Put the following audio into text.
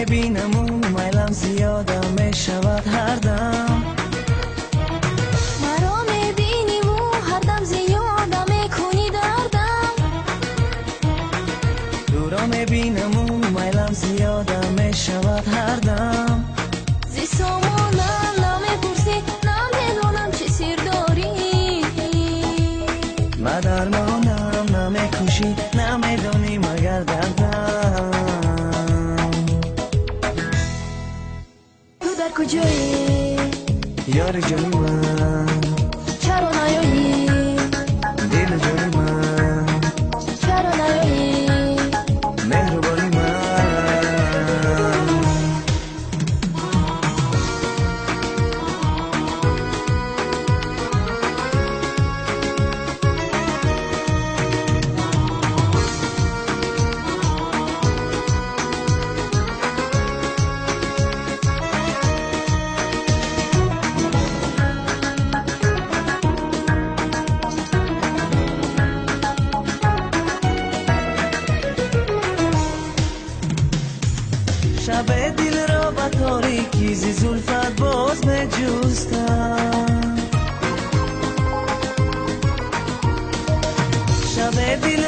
میبینم اون میلم زیادم میشود هر دم مرا میبینی و هر دم زیادم میکنی دردم دورا میبینم اون میلم زیادم میشود هر دم زی سامانم نمیپرسی نمیدونم چه سیر داری ما درمانم نمیکشی نمیدونی مگر دردم تو در کجایی یار جانی من چرا نیایی دل جانی من چرا نیایی مهربانی من شب دل را با تاریکی زی زلفت باز می جستم شب دل